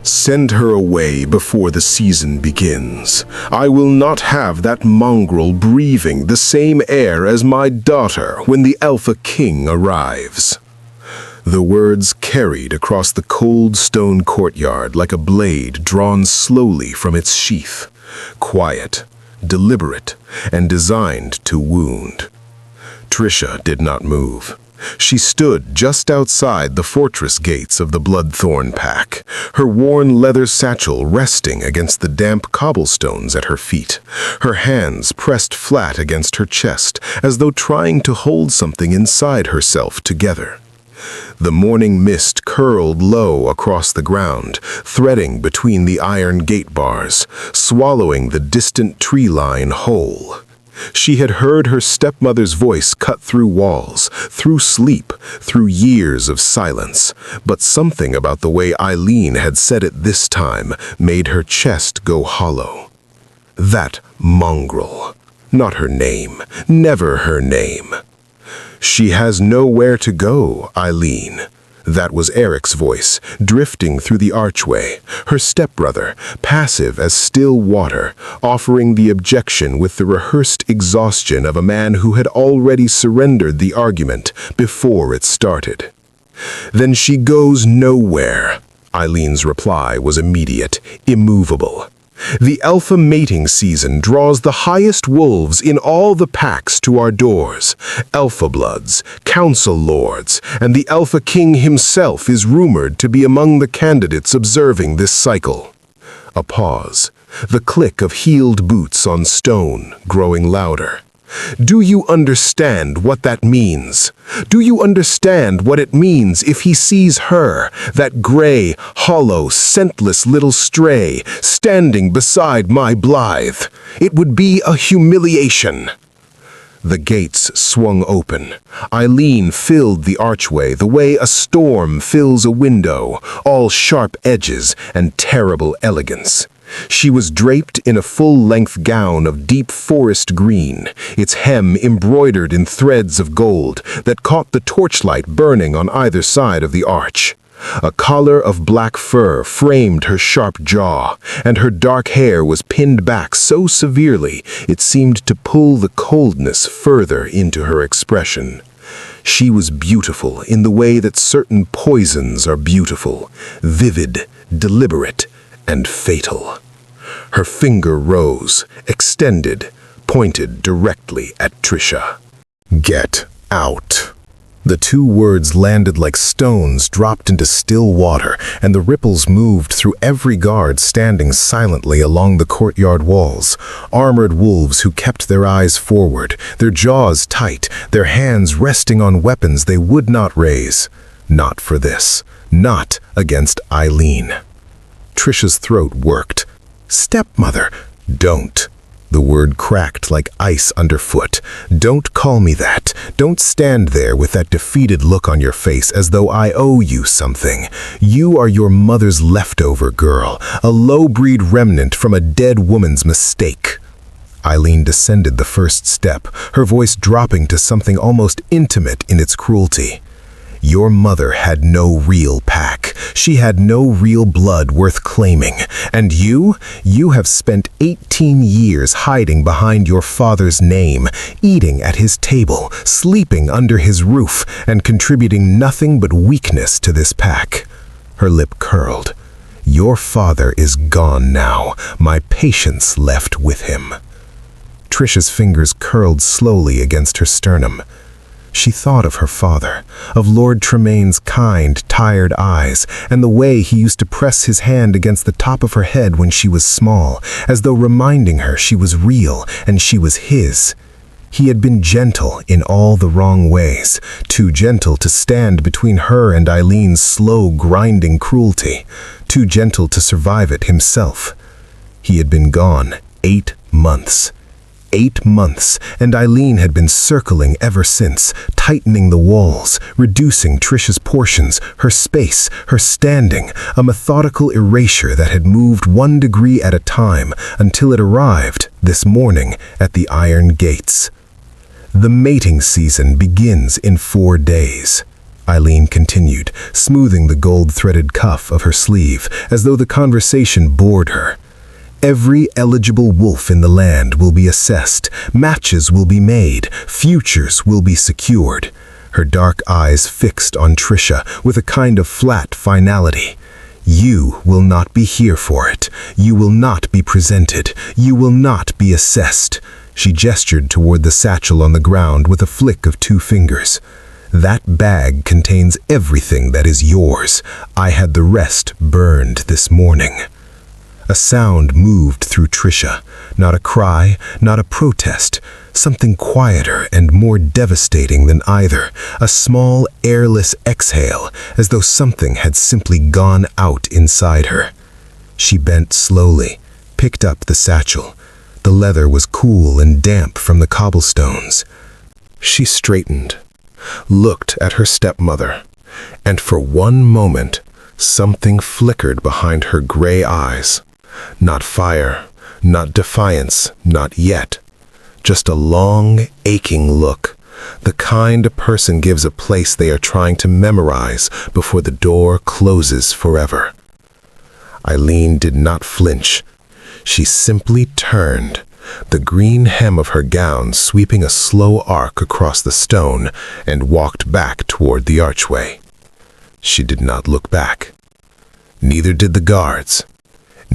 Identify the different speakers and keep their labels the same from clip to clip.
Speaker 1: Send her away before the season begins. I will not have that mongrel breathing the same air as my daughter when the Alpha King arrives." The words carried across the cold stone courtyard like a blade drawn slowly from its sheath, quiet, deliberate, and designed to wound. Trisha did not move. She stood just outside the fortress gates of the Bloodthorn Pack, her worn leather satchel resting against the damp cobblestones at her feet, her hands pressed flat against her chest as though trying to hold something inside herself together. The morning mist curled low across the ground, threading between the iron gate bars, swallowing the distant tree line whole. She had heard her stepmother's voice cut through walls, through sleep, through years of silence, but something about the way Eileen had said it this time made her chest go hollow. That mongrel. Not her name. Never her name. "She has nowhere to go, Eileen." That was Eric's voice, drifting through the archway, her stepbrother, passive as still water, offering the objection with the rehearsed exhaustion of a man who had already surrendered the argument before it started. "Then she goes nowhere." Eileen's reply was immediate, immovable. "The alpha mating season draws the highest wolves in all the packs to our doors. Alpha bloods, council lords, and the Alpha King himself is rumored to be among the candidates observing this cycle." A pause, the click of heeled boots on stone growing louder. "Do you understand what that means? Do you understand what it means if he sees her, that gray, hollow, scentless little stray, standing beside my Blythe? It would be a humiliation." The gates swung open. Eileen filled the archway the way a storm fills a window, all sharp edges and terrible elegance. She was draped in a full-length gown of deep forest green, its hem embroidered in threads of gold that caught the torchlight burning on either side of the arch. A collar of black fur framed her sharp jaw, and her dark hair was pinned back so severely it seemed to pull the coldness further into her expression. She was beautiful in the way that certain poisons are beautiful, vivid, deliberate, and fatal. Her finger rose, extended, pointed directly at Trisha. "Get out." The two words landed like stones dropped into still water, and the ripples moved through every guard standing silently along the courtyard walls. Armored wolves who kept their eyes forward, their jaws tight, their hands resting on weapons they would not raise. Not for this. Not against Eileen. Trisha's throat worked. "Stepmother, don't." The word cracked like ice underfoot. "Don't call me that. Don't stand there with that defeated look on your face as though I owe you something. You are your mother's leftover girl, a low-breed remnant from a dead woman's mistake." Eileen descended the first step, her voice dropping to something almost intimate in its cruelty. "Your mother had no real pack. She had no real blood worth claiming. And you have spent 18 years hiding behind your father's name, eating at his table, sleeping under his roof, and contributing nothing but weakness to this pack." Her lip curled. "Your father is gone now. My patience left with him." Trisha's fingers curled slowly against her sternum. She thought of her father, of Lord Tremaine's kind, tired eyes, and the way he used to press his hand against the top of her head when she was small, as though reminding her she was real and she was his. He had been gentle in all the wrong ways, too gentle to stand between her and Eileen's slow, grinding cruelty, too gentle to survive it himself. He had been gone 8 months. 8 months, and Eileen had been circling ever since, tightening the walls, reducing Trisha's portions, her space, her standing, a methodical erasure that had moved 1 degree at a time until it arrived, this morning, at the iron gates. The mating season begins in 4 days. Eileen continued, smoothing the gold-threaded cuff of her sleeve as though the conversation bored her. Every eligible wolf in the land will be assessed, matches will be made, futures will be secured. Her dark eyes fixed on Trisha with a kind of flat finality. You will not be here for it. You will not be presented. You will not be assessed. She gestured toward the satchel on the ground with a flick of 2 fingers. That bag contains everything that is yours. I had the rest burned this morning. A sound moved through Trisha, not a cry, not a protest, something quieter and more devastating than either, a small, airless exhale, as though something had simply gone out inside her. She bent slowly, picked up the satchel. The leather was cool and damp from the cobblestones. She straightened, looked at her stepmother, and for one moment, something flickered behind her gray eyes. Not fire, not defiance, not yet. Just a long, aching look, the kind a person gives a place they are trying to memorize before the door closes forever. Eileen did not flinch. She simply turned, the green hem of her gown sweeping a slow arc across the stone, and walked back toward the archway. She did not look back. Neither did the guards.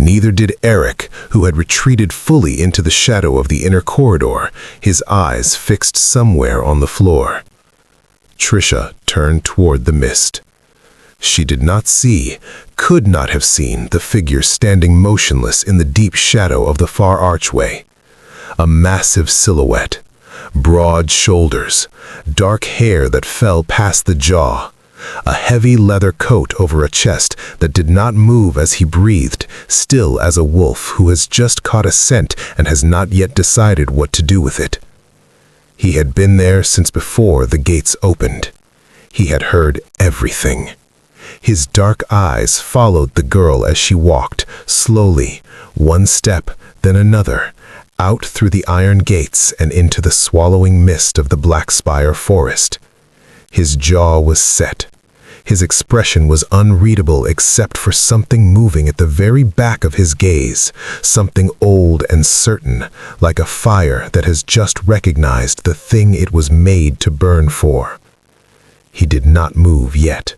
Speaker 1: Neither did Eric, who had retreated fully into the shadow of the inner corridor, his eyes fixed somewhere on the floor. Trisha turned toward the mist. She did not see, could not have seen, the figure standing motionless in the deep shadow of the far archway. A massive silhouette, broad shoulders, dark hair that fell past the jaw, a heavy leather coat over a chest that did not move as he breathed, still as a wolf who has just caught a scent and has not yet decided what to do with it. He had been there since before the gates opened. He had heard everything. His dark eyes followed the girl as she walked, slowly, one step, then another, out through the iron gates and into the swallowing mist of the Blackspire forest. His jaw was set. His expression was unreadable except for something moving at the very back of his gaze, something old and certain, like a fire that has just recognized the thing it was made to burn for. He did not move yet,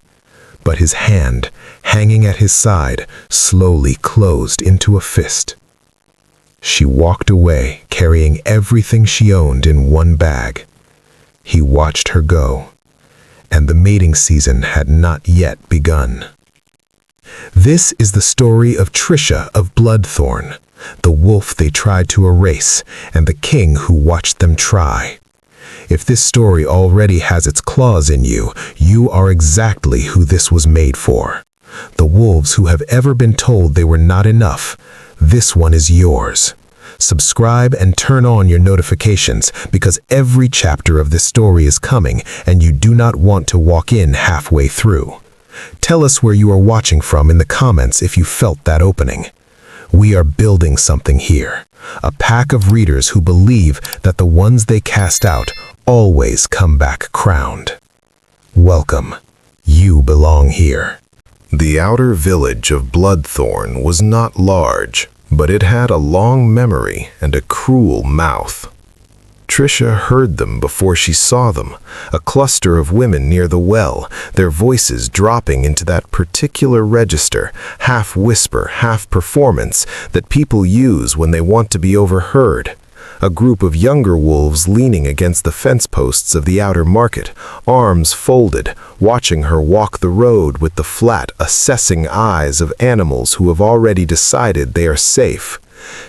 Speaker 1: but his hand, hanging at his side, slowly closed into a fist. She walked away, carrying everything she owned in one bag. He watched her go. And the mating season had not yet begun. This is the story of Trisha of Bloodthorn, the wolf they tried to erase, and the king who watched them try. If this story already has its claws in you, you are exactly who this was made for. The wolves who have ever been told they were not enough, this one is yours. Subscribe and turn on your notifications because every chapter of this story is coming and you do not want to walk in halfway through. Tell us where you are watching from in the comments if you felt that opening. We are building something here, a pack of readers who believe that the ones they cast out always come back crowned. Welcome. You belong here. The outer village of Bloodthorn was not large, but it had a long memory and a cruel mouth. Trisha heard them before she saw them, a cluster of women near the well, their voices dropping into that particular register, half whisper, half performance, that people use when they want to be overheard. A group of younger wolves leaning against the fence posts of the outer market, arms folded, watching her walk the road with the flat, assessing eyes of animals who have already decided they are safe.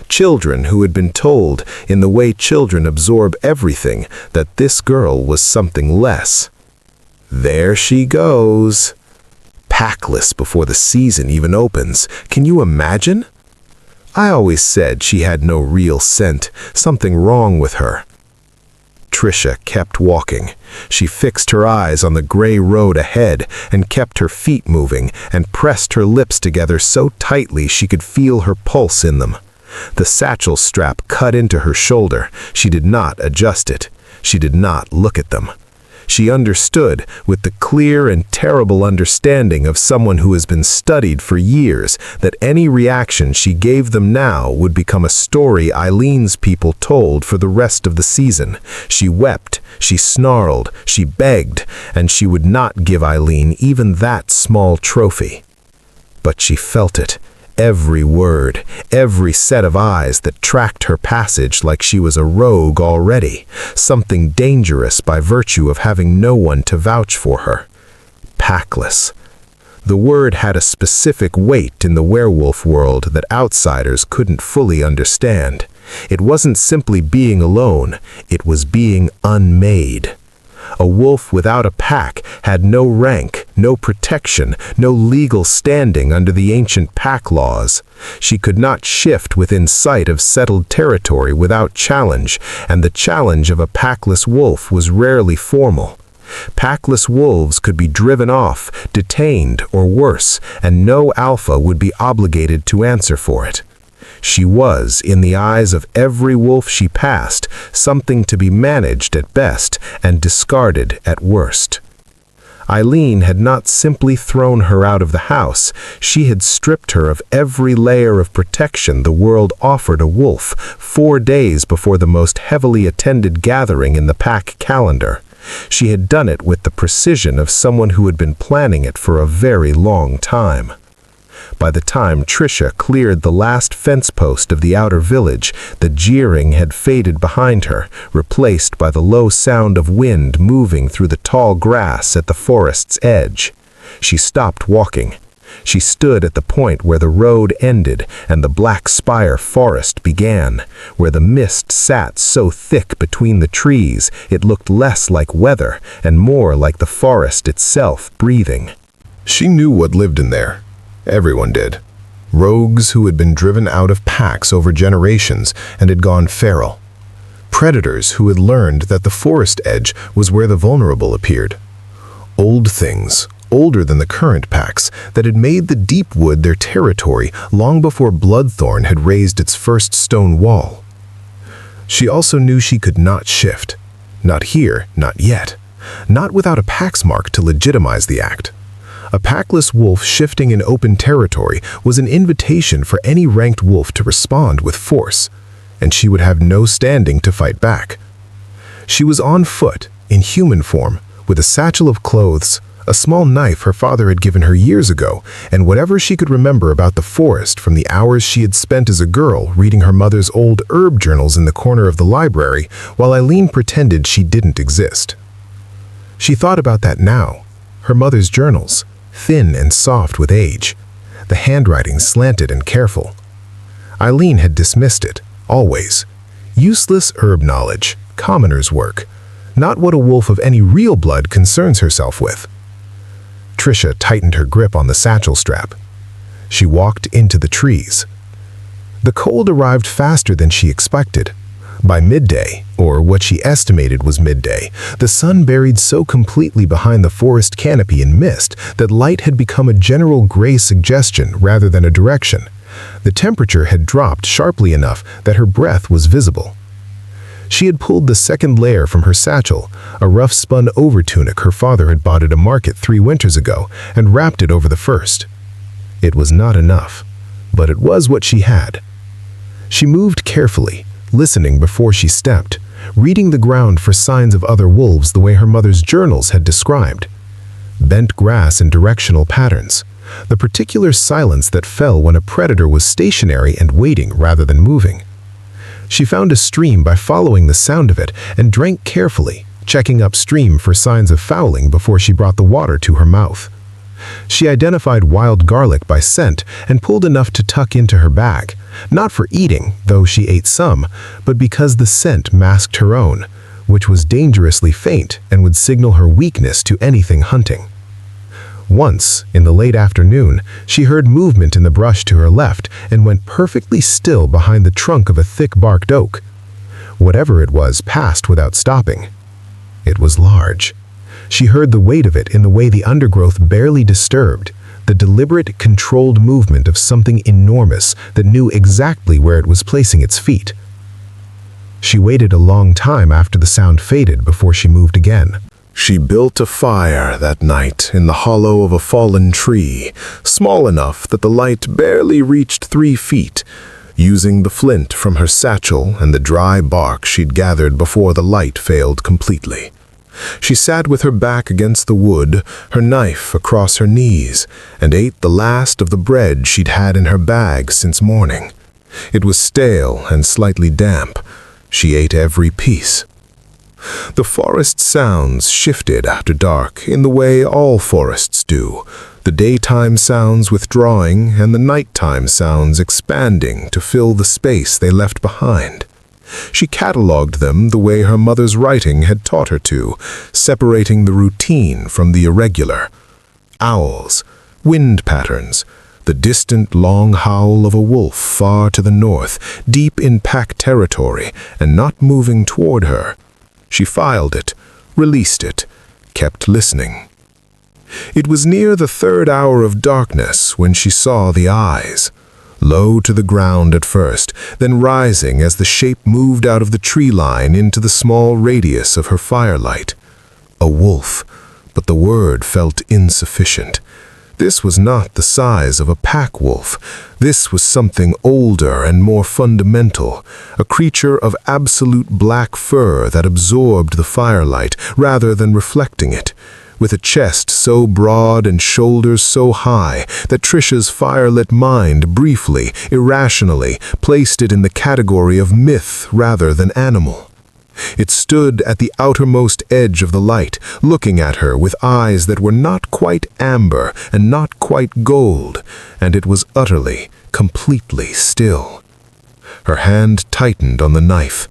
Speaker 1: Children who had been told, in the way children absorb everything, that this girl was something less. There she goes. Packless before the season even opens. Can you imagine? I always said she had no real scent, something wrong with her. Trisha kept walking. She fixed her eyes on the gray road ahead and kept her feet moving and pressed her lips together so tightly she could feel her pulse in them. The satchel strap cut into her shoulder. She did not adjust it. She did not look at them. She understood, with the clear and terrible understanding of someone who has been studied for years, that any reaction she gave them now would become a story Eileen's people told for the rest of the season. She wept, she snarled, she begged, and she would not give Eileen even that small trophy. But she felt it. Every word, every set of eyes that tracked her passage like she was a rogue already, something dangerous by virtue of having no one to vouch for her. Packless. The word had a specific weight in the werewolf world that outsiders couldn't fully understand. It wasn't simply being alone, it was being unmade. A wolf without a pack had no rank, no protection, no legal standing under the ancient pack laws. She could not shift within sight of settled territory without challenge, and the challenge of a packless wolf was rarely formal. Packless wolves could be driven off, detained, or worse, and no alpha would be obligated to answer for it. She was, in the eyes of every wolf she passed, something to be managed at best and discarded at worst. Eileen had not simply thrown her out of the house, she had stripped her of every layer of protection the world offered a wolf 4 days before the most heavily attended gathering in the pack calendar. She had done it with the precision of someone who had been planning it for a very long time. By the time Trisha cleared the last fence post of the outer village, the jeering had faded behind her, replaced by the low sound of wind moving through the tall grass at the forest's edge. She stopped walking. She stood at the point where the road ended and the black spire forest began, where the mist sat so thick between the trees it looked less like weather and more like the forest itself breathing. She knew what lived in there. Everyone did. Rogues who had been driven out of packs over generations and had gone feral. Predators who had learned that the forest edge was where the vulnerable appeared. Old things, older than the current packs, that had made the deep wood their territory long before Bloodthorn had raised its first stone wall. She also knew she could not shift. Not here, not yet. Not without a pack's mark to legitimize the act. A packless wolf shifting in open territory was an invitation for any ranked wolf to respond with force, and she would have no standing to fight back. She was on foot, in human form, with a satchel of clothes, a small knife her father had given her years ago, and whatever she could remember about the forest from the hours she had spent as a girl reading her mother's old herb journals in the corner of the library, while Eileen pretended she didn't exist. She thought about that now, her mother's journals, thin and soft with age, the handwriting slanted and careful. Eileen had dismissed it, always. Useless herb knowledge, commoner's work, not what a wolf of any real blood concerns herself with. Trisha tightened her grip on the satchel strap. She walked into the trees. The cold arrived faster than she expected. By midday, or what she estimated was midday, the sun buried so completely behind the forest canopy in mist that light had become a general gray suggestion rather than a direction. The temperature had dropped sharply enough that her breath was visible. She had pulled the second layer from her satchel, a rough spun overtunic her father had bought at a market 3 winters ago, and wrapped it over the first. It was not enough, but it was what she had. She moved carefully, listening before she stepped, reading the ground for signs of other wolves the way her mother's journals had described. Bent grass and directional patterns, the particular silence that fell when a predator was stationary and waiting rather than moving. She found a stream by following the sound of it and drank carefully, checking upstream for signs of fouling before she brought the water to her mouth. She identified wild garlic by scent and pulled enough to tuck into her bag, not for eating, though she ate some, but because the scent masked her own, which was dangerously faint and would signal her weakness to anything hunting. Once, in the late afternoon, she heard movement in the brush to her left and went perfectly still behind the trunk of a thick-barked oak. Whatever it was passed without stopping. It was large. She heard the weight of it in the way the undergrowth barely disturbed, the deliberate, controlled movement of something enormous that knew exactly where it was placing its feet. She waited a long time after the sound faded before she moved again, She built a fire that night in the hollow of a fallen tree, small enough that the light barely reached 3 feet, using the flint from her satchel and the dry bark she'd gathered before the light failed completely. She sat with her back against the wood, her knife across her knees, and ate the last of the bread she'd had in her bag since morning. It was stale and slightly damp. She ate every piece. The forest sounds shifted after dark in the way all forests do, the daytime sounds withdrawing and the nighttime sounds expanding to fill the space they left behind. She catalogued them the way her mother's writing had taught her to, separating the routine from the irregular. Owls, wind patterns, the distant long howl of a wolf far to the north, deep in pack territory and not moving toward her. She filed it, released it, kept listening. It was near the 3rd hour of darkness when she saw the eyes, low to the ground at first, then rising as the shape moved out of the tree line into the small radius of her firelight. A wolf, but the word felt insufficient. This was not the size of a pack wolf. This was something older and more fundamental, a creature of absolute black fur that absorbed the firelight rather than reflecting it, with a chest so broad and shoulders so high that Trisha's firelit mind briefly, irrationally, placed it in the category of myth rather than animal. It stood at the outermost edge of the light, looking at her with eyes that were not quite amber and not quite gold, and it was utterly, completely still. Her hand tightened on the knife.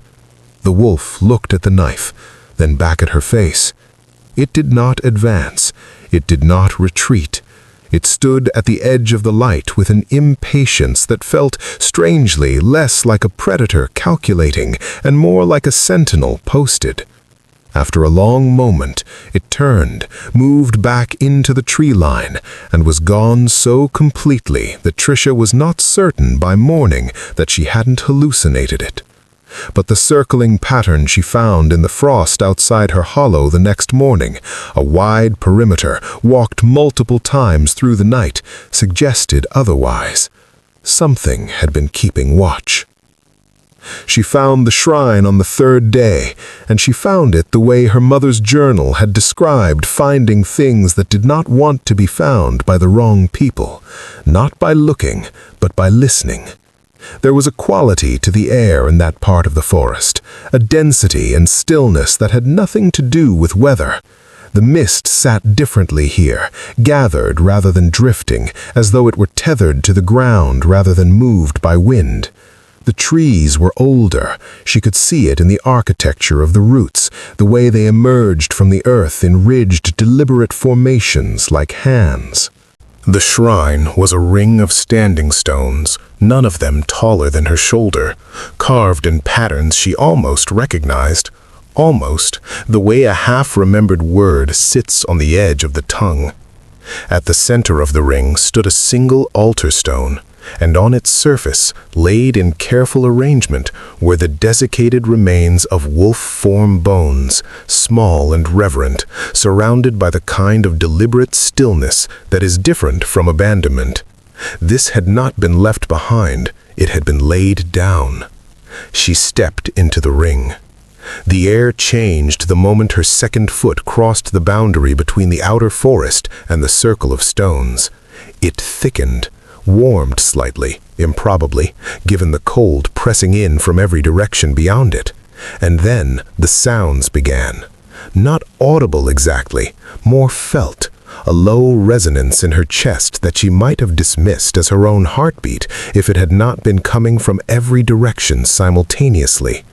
Speaker 1: The wolf looked at the knife, then back at her face. It did not advance. It did not retreat. It stood at the edge of the light with an impatience that felt strangely less like a predator calculating and more like a sentinel posted. After a long moment, it turned, moved back into the tree line, and was gone so completely that Trisha was not certain by morning that she hadn't hallucinated it. But the circling pattern she found in the frost outside her hollow the next morning, a wide perimeter, walked multiple times through the night, suggested otherwise. Something had been keeping watch. She found the shrine on the 3rd day, and she found it the way her mother's journal had described finding things that did not want to be found by the wrong people, not by looking, but by listening. There was a quality to the air in that part of the forest, a density and stillness that had nothing to do with weather. The mist sat differently here, gathered rather than drifting, as though it were tethered to the ground rather than moved by wind. The trees were older. She could see it in the architecture of the roots, the way they emerged from the earth in ridged, deliberate formations like hands. The shrine was a ring of standing stones, none of them taller than her shoulder, carved in patterns she almost recognized, almost the way a half-remembered word sits on the edge of the tongue. At the center of the ring stood a single altar stone, and on its surface, laid in careful arrangement, were the desiccated remains of wolf-form bones, small and reverent, surrounded by the kind of deliberate stillness that is different from abandonment. This had not been left behind, it had been laid down. She stepped into the ring. The air changed the moment her second foot crossed the boundary between the outer forest and the circle of stones. It thickened, warmed slightly, improbably, given the cold pressing in from every direction beyond it. And then the sounds began. Not audible exactly, more felt, a low resonance in her chest that she might have dismissed as her own heartbeat if it had not been coming from every direction simultaneously.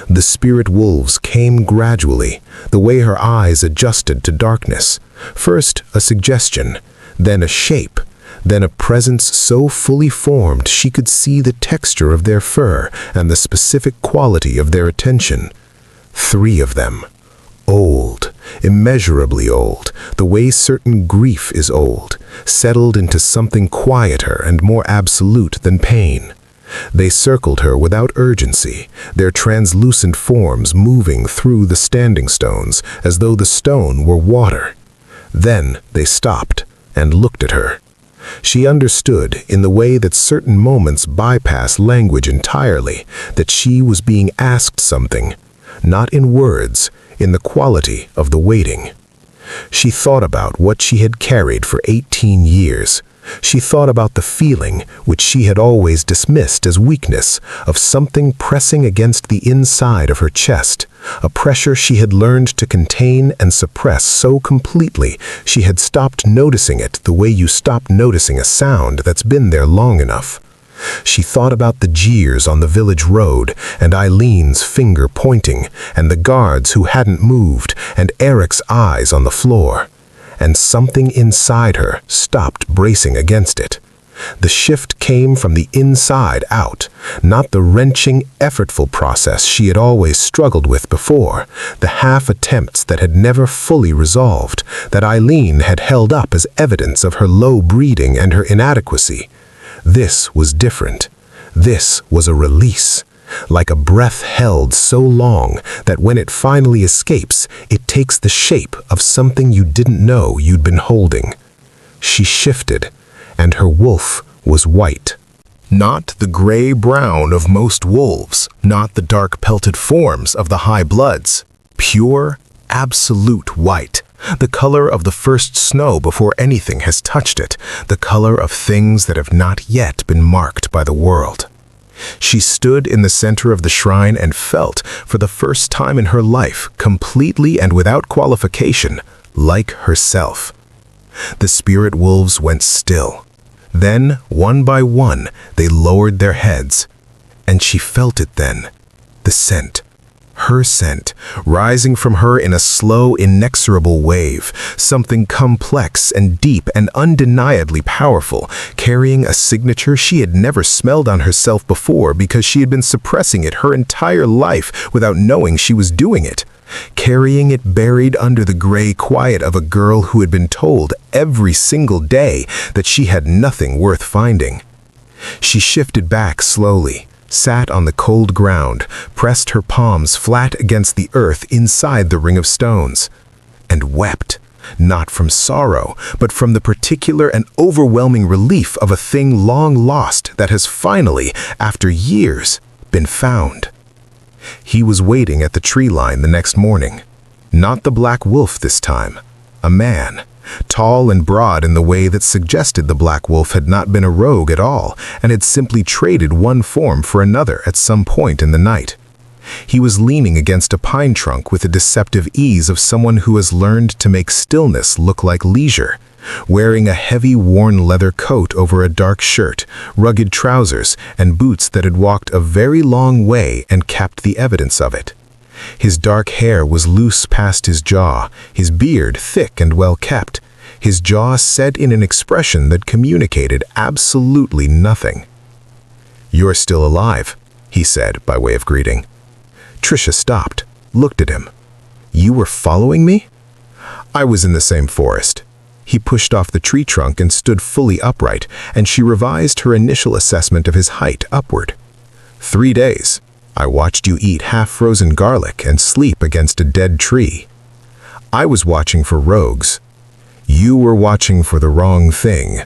Speaker 1: The spirit wolves came gradually, the way her eyes adjusted to darkness. First a suggestion, then a shape, then a presence so fully formed she could see the texture of their fur and the specific quality of their attention. 3 of them. Old, immeasurably old, the way certain grief is old, settled into something quieter and more absolute than pain. They circled her without urgency, their translucent forms moving through the standing stones as though the stone were water. Then they stopped and looked at her. She understood, in the way that certain moments bypass language entirely, that she was being asked something, not in words, in the quality of the waiting. She thought about what she had carried for 18 years. She thought about the feeling, which she had always dismissed as weakness, of something pressing against the inside of her chest, a pressure she had learned to contain and suppress so completely she had stopped noticing it the way you stop noticing a sound that's been there long enough. She thought about the jeers on the village road, and Eileen's finger pointing, and the guards who hadn't moved, and Eric's eyes on the floor. And something inside her stopped bracing against it. The shift came from the inside out, not the wrenching, effortful process she had always struggled with before, the half attempts that had never fully resolved, that Eileen had held up as evidence of her low breeding and her inadequacy. This was different. This was a release, like a breath held so long that when it finally escapes, it takes the shape of something you didn't know you'd been holding. She shifted, and her wolf was white. Not the gray-brown of most wolves, not the dark-pelted forms of the high bloods. Pure, absolute white. The color of the first snow before anything has touched it, the color of things that have not yet been marked by the world. She stood in the center of the shrine and felt, for the first time in her life, completely and without qualification, like herself. The spirit wolves went still. Then, one by one, they lowered their heads. And she felt it then, the scent. Her scent, rising from her in a slow, inexorable wave, something complex and deep and undeniably powerful, carrying a signature she had never smelled on herself before because she had been suppressing it her entire life without knowing she was doing it, carrying it buried under the gray quiet of a girl who had been told every single day that she had nothing worth finding. She shifted back slowly, sat on the cold ground, pressed her palms flat against the earth inside the ring of stones, and wept, not from sorrow, but from the particular and overwhelming relief of a thing long lost that has finally, after years, been found. He was waiting at the tree line the next morning. Not the black wolf this time, a man. Tall and broad in the way that suggested the black wolf had not been a rogue at all and had simply traded one form for another at some point in the night. He was leaning against a pine trunk with the deceptive ease of someone who has learned to make stillness look like leisure, wearing a heavy worn leather coat over a dark shirt, rugged trousers, and boots that had walked a very long way and kept the evidence of it. His dark hair was loose past his jaw, his beard thick and well kept, his jaw set in an expression that communicated absolutely nothing. "You're still alive," he said by way of greeting. Trisha stopped, looked at him. "You were following me?" "I was in the same forest." He pushed off the tree trunk and stood fully upright, and she revised her initial assessment of his height upward. 3 days. I watched you eat half-frozen garlic and sleep against a dead tree. I was watching for rogues. You were watching for the wrong thing.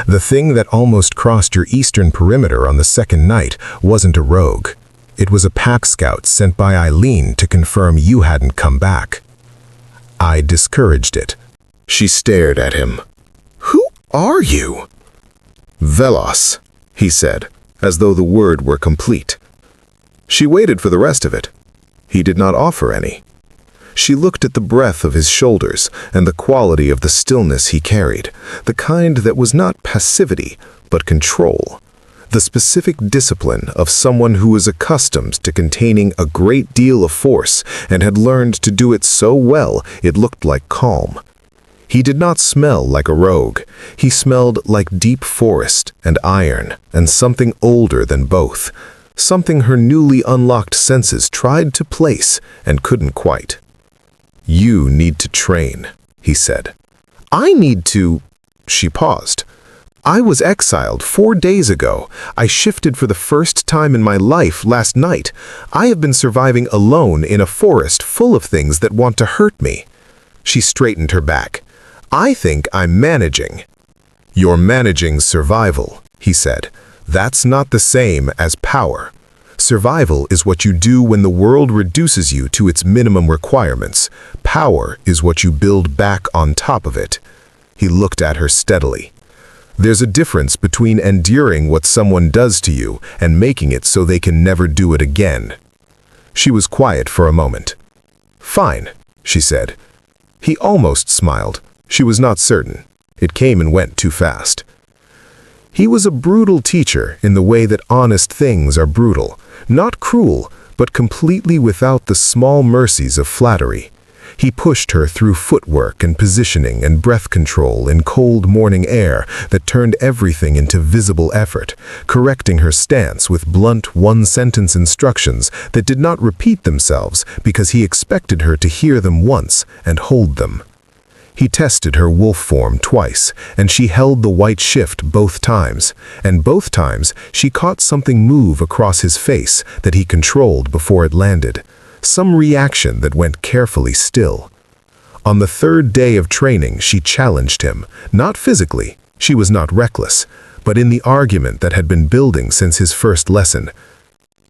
Speaker 1: The thing that almost crossed your eastern perimeter on the second night wasn't a rogue. It was a pack scout sent by Eileen to confirm you hadn't come back. I discouraged it. She stared at him. "Who are you?" "Velas," he said, as though the word were complete. She waited for the rest of it. He did not offer any. She looked at the breadth of his shoulders and the quality of the stillness he carried, the kind that was not passivity, but control, the specific discipline of someone who was accustomed to containing a great deal of force and had learned to do it so well it looked like calm. He did not smell like a rogue. He smelled like deep forest and iron and something older than both, something her newly unlocked senses tried to place and couldn't quite. "You need to train," he said. "I need to—" She paused. I was exiled 4 days ago. I shifted for the first time in my life last night. I have been surviving alone in a forest full of things that want to hurt me." She straightened her back. "I think I'm managing." "You're managing survival," he said. "That's not the same as power. Survival is what you do when the world reduces you to its minimum requirements. Power is what you build back on top of it." He looked at her steadily. "There's a difference between enduring what someone does to you and making it so they can never do it again." She was quiet for a moment. "Fine," she said. He almost smiled. She was not certain. It came and went too fast. He was a brutal teacher in the way that honest things are brutal. Not cruel, but completely without the small mercies of flattery. He pushed her through footwork and positioning and breath control in cold morning air that turned everything into visible effort, correcting her stance with blunt one-sentence instructions that did not repeat themselves because he expected her to hear them once and hold them. He tested her wolf form twice, and she held the white shift both times, and both times she caught something move across his face that he controlled before it landed. Some reaction that went carefully still. On the third day of training, she challenged him, not physically, she was not reckless, but in the argument that had been building since his first lesson.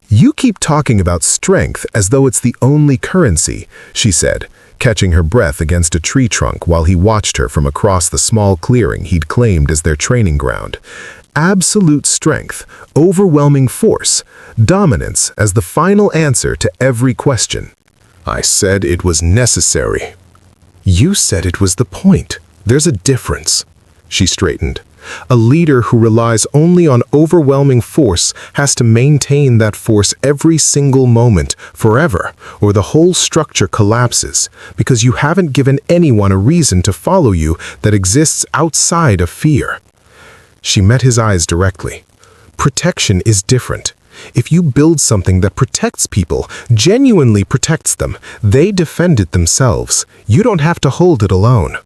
Speaker 1: "You keep talking about strength as though it's the only currency," she said, catching her breath against a tree trunk while he watched her from across the small clearing he'd claimed as their training ground. "Absolute strength, overwhelming force, dominance as the final answer to every question." "I said it was necessary." "You said it was the point. There's a difference." She straightened. "A leader who relies only on overwhelming force has to maintain that force every single moment, forever, or the whole structure collapses, because you haven't given anyone a reason to follow you that exists outside of fear." She met his eyes directly. "Protection is different. If you build something that protects people, genuinely protects them, they defend it themselves. You don't have to hold it alone."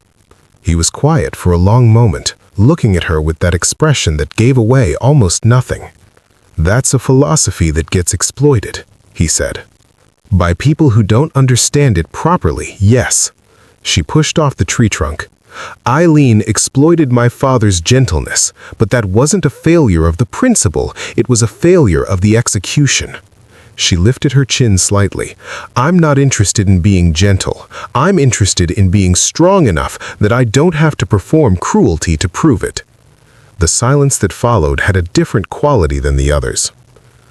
Speaker 1: He was quiet for a long moment, looking at her with that expression that gave away almost nothing. "That's a philosophy that gets exploited," he said. "By people who don't understand it properly, yes." She pushed off the tree trunk. "Eileen exploited my father's gentleness, but that wasn't a failure of the principle, it was a failure of the execution." She lifted her chin slightly. "I'm not interested in being gentle. I'm interested in being strong enough that I don't have to perform cruelty to prove it." The silence that followed had a different quality than the others.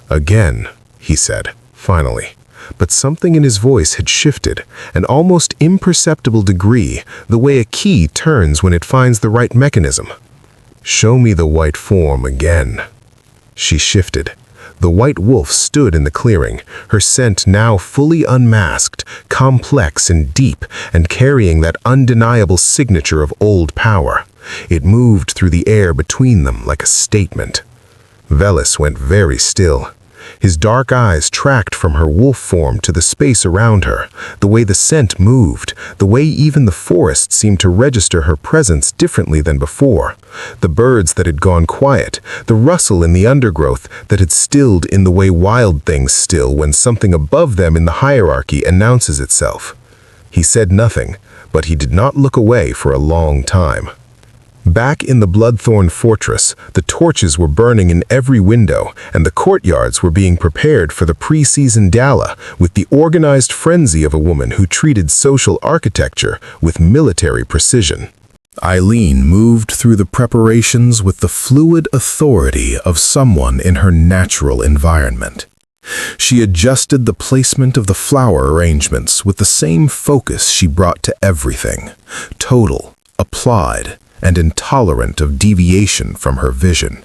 Speaker 1: "Again," he said, finally. But something in his voice had shifted, an almost imperceptible degree, the way a key turns when it finds the right mechanism. "Show me the white form again." She shifted. The white wolf stood in the clearing, her scent now fully unmasked, complex and deep, and carrying that undeniable signature of old power. It moved through the air between them like a statement. Velas went very still. His dark eyes tracked from her wolf form to the space around her, the way the scent moved, the way even the forest seemed to register her presence differently than before. The birds that had gone quiet, the rustle in the undergrowth that had stilled in the way wild things still when something above them in the hierarchy announces itself. He said nothing, but he did not look away for a long time. Back in the Bloodthorn Fortress, the torches were burning in every window, and the courtyards were being prepared for the pre-season gala with the organized frenzy of a woman who treated social architecture with military precision. Eileen moved through the preparations with the fluid authority of someone in her natural environment. She adjusted the placement of the flower arrangements with the same focus she brought to everything, total, applied, and intolerant of deviation from her vision.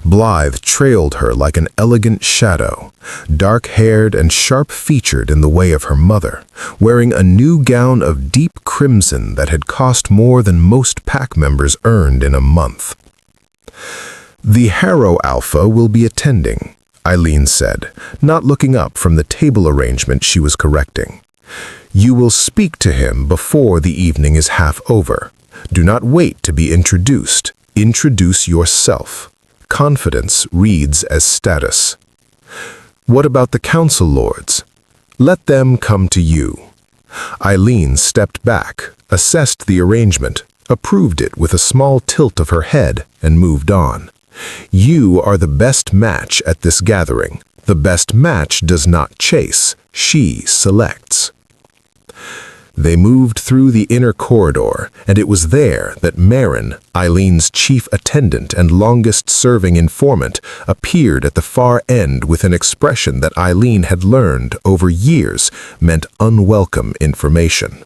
Speaker 1: Blythe trailed her like an elegant shadow, dark-haired and sharp-featured in the way of her mother, wearing a new gown of deep crimson that had cost more than most pack members earned in a month. "The Harrow Alpha will be attending," Eileen said, not looking up from the table arrangement she was correcting. "You will speak to him before the evening is half over. Do not wait to be introduced. Introduce yourself. Confidence reads as status. What about the council lords? Let them come to you. Eileen stepped back, assessed the arrangement, approved it with a small tilt of her head, and moved on. You are the best match at this gathering. The best match does not chase, she selects. They moved through the inner corridor, and it was there that Marin, Eileen's chief attendant and longest-serving informant, appeared at the far end with an expression that Eileen had learned over years meant unwelcome information.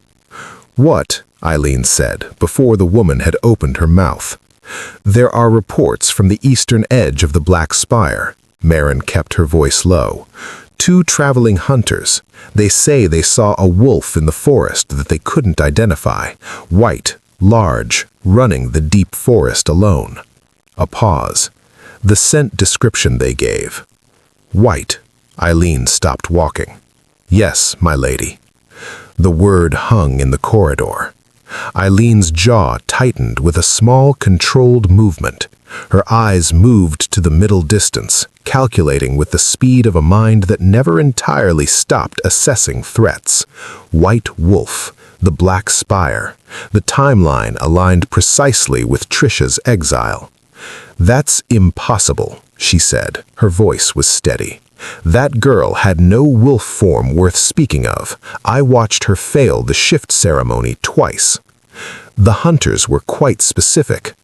Speaker 1: What? Eileen said, before the woman had opened her mouth. There are reports from the eastern edge of the Black Spire. Marin kept her voice low. 2 traveling hunters. They say they saw a wolf in the forest that they couldn't identify. White, large, running the deep forest alone. A pause. The scent description they gave. White. Eileen stopped walking. Yes, my lady. The word hung in the corridor. Eileen's jaw tightened with a small, controlled movement. Her eyes moved to the middle distance, calculating with the speed of a mind that never entirely stopped assessing threats. White Wolf, the Black Spire. The timeline aligned precisely with Trisha's exile. That's impossible, she said. Her voice was steady. That girl had no wolf form worth speaking of. I watched her fail the shift ceremony twice. The hunters were quite specific.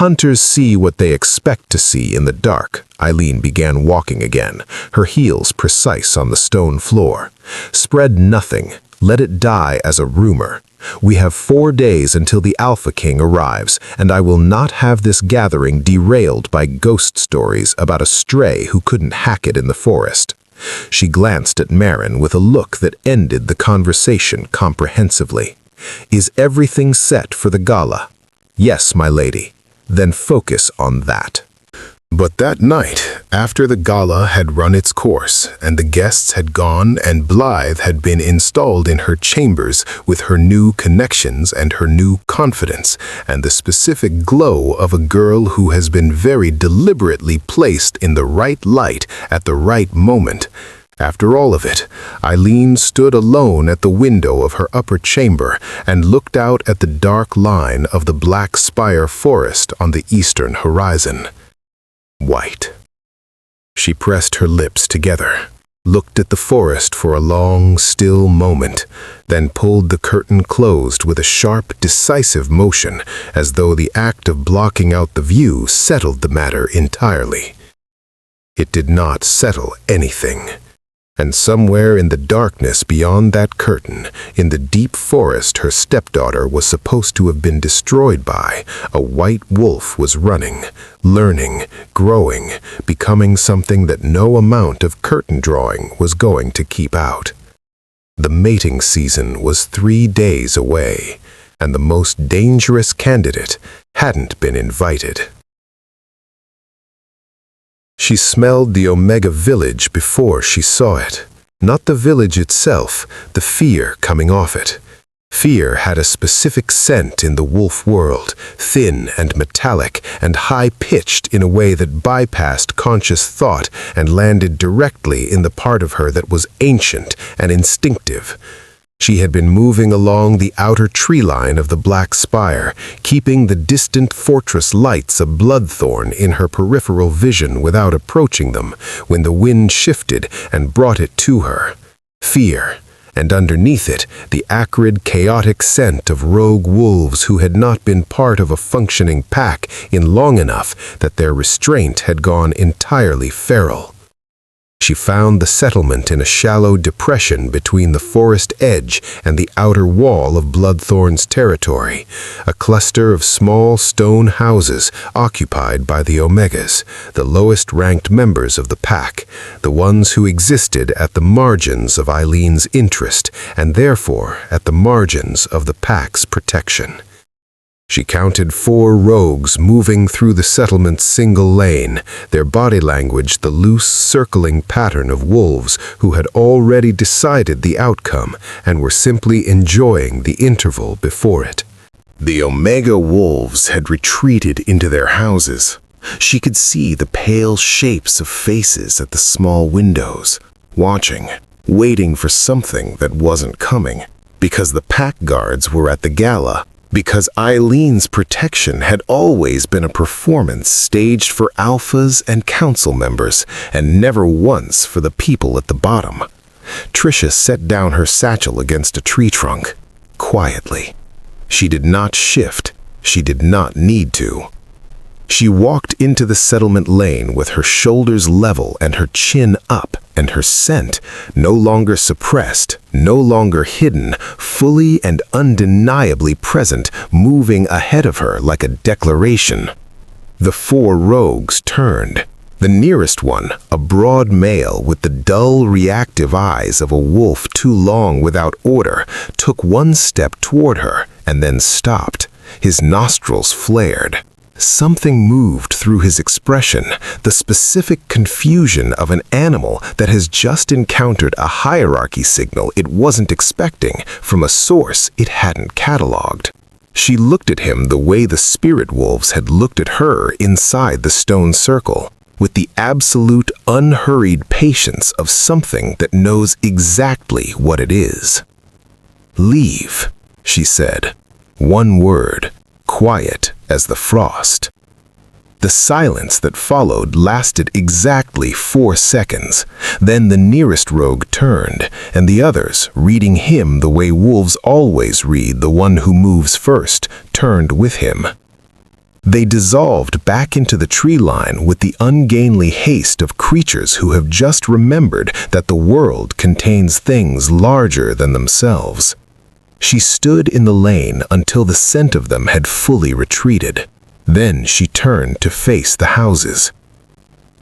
Speaker 1: Hunters see what they expect to see in the dark. Eileen began walking again, her heels precise on the stone floor. Spread nothing. Let it die as a rumor. We have 4 days until the Alpha King arrives, and I will not have this gathering derailed by ghost stories about a stray who couldn't hack it in the forest. She glanced at Marin with a look that ended the conversation comprehensively. Is everything set for the gala? Yes, my lady. Then focus on that. But that night, after the gala had run its course, and the guests had gone and Blythe had been installed in her chambers with her new connections and her new confidence, and the specific glow of a girl who has been very deliberately placed in the right light at the right moment, after all of it, Eileen stood alone at the window of her upper chamber and looked out at the dark line of the Black Spire forest on the eastern horizon. White. She pressed her lips together, looked at the forest for a long, still moment, then pulled the curtain closed with a sharp, decisive motion, as though the act of blocking out the view settled the matter entirely. It did not settle anything. And somewhere in the darkness beyond that curtain, in the deep forest her stepdaughter was supposed to have been destroyed by, a white wolf was running, learning, growing, becoming something that no amount of curtain drawing was going to keep out. The mating season was 3 days away, and the most dangerous candidate hadn't been invited. She smelled the Omega village before she saw it. Not the village itself, the fear coming off it. Fear had a specific scent in the wolf world, thin and metallic and high-pitched in a way that bypassed conscious thought and landed directly in the part of her that was ancient and instinctive. She had been moving along the outer tree line of the Black Spire, keeping the distant fortress lights of Bloodthorn in her peripheral vision without approaching them, when the wind shifted and brought it to her. Fear, and underneath it, the acrid, chaotic scent of rogue wolves who had not been part of a functioning pack in long enough that their restraint had gone entirely feral. She found the settlement in a shallow depression between the forest edge and the outer wall of Bloodthorn's territory, a cluster of small stone houses occupied by the Omegas, the lowest-ranked members of the pack, the ones who existed at the margins of Eileen's interest and therefore at the margins of the pack's protection. She counted 4 rogues moving through the settlement's single lane, their body language the loose, circling pattern of wolves who had already decided the outcome and were simply enjoying the interval before it. The Omega wolves had retreated into their houses. She could see the pale shapes of faces at the small windows, watching, waiting for something that wasn't coming, because the pack guards were at the gala, because Eileen's protection had always been a performance staged for alphas and council members, and never once for the people at the bottom. Trisha set down her satchel against a tree trunk, quietly. She did not shift. She did not need to. She walked into the settlement lane with her shoulders level and her chin up, and her scent, no longer suppressed, no longer hidden, fully and undeniably present, moving ahead of her like a declaration. The 4 rogues turned. The nearest one, a broad male with the dull, reactive eyes of a wolf too long without order, took 1 step toward her and then stopped. His nostrils flared. Something moved through his expression, the specific confusion of an animal that has just encountered a hierarchy signal it wasn't expecting from a source it hadn't cataloged. She looked at him the way the spirit wolves had looked at her inside the stone circle, with the absolute, unhurried patience of something that knows exactly what it is. "Leave," she said. 1 word, quiet as the frost. The silence that followed lasted exactly 4 seconds. Then the nearest rogue turned, and the others, reading him the way wolves always read the one who moves first, turned with him. They dissolved back into the tree line with the ungainly haste of creatures who have just remembered that the world contains things larger than themselves. She stood in the lane until the scent of them had fully retreated. Then she turned to face the houses.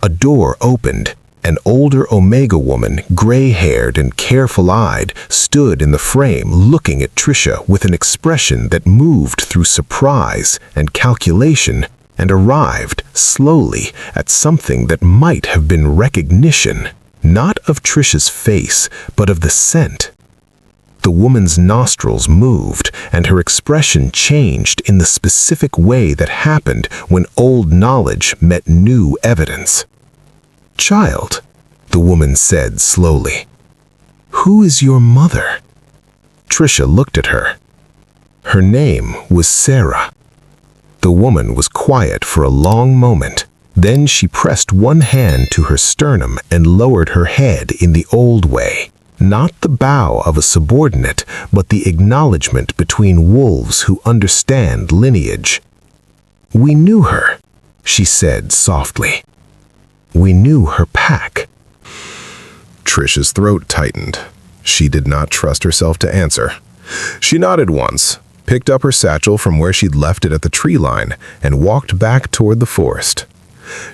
Speaker 1: A door opened. An older Omega woman, gray-haired and careful-eyed, stood in the frame looking at Trisha with an expression that moved through surprise and calculation and arrived, slowly, at something that might have been recognition, not of Trisha's face, but of the scent. The woman's nostrils moved, and her expression changed in the specific way that happened when old knowledge met new evidence. "Child," the woman said slowly, "who is your mother?" Trisha looked at her. Her name was Sarah. The woman was quiet for a long moment. Then she pressed 1 hand to her sternum and lowered her head in the old way. Not the bow of a subordinate, but the acknowledgement between wolves who understand lineage. "We knew her," she said softly. "We knew her pack." Trisha's throat tightened. She did not trust herself to answer. She nodded once, picked up her satchel from where she'd left it at the tree line, and walked back toward the forest.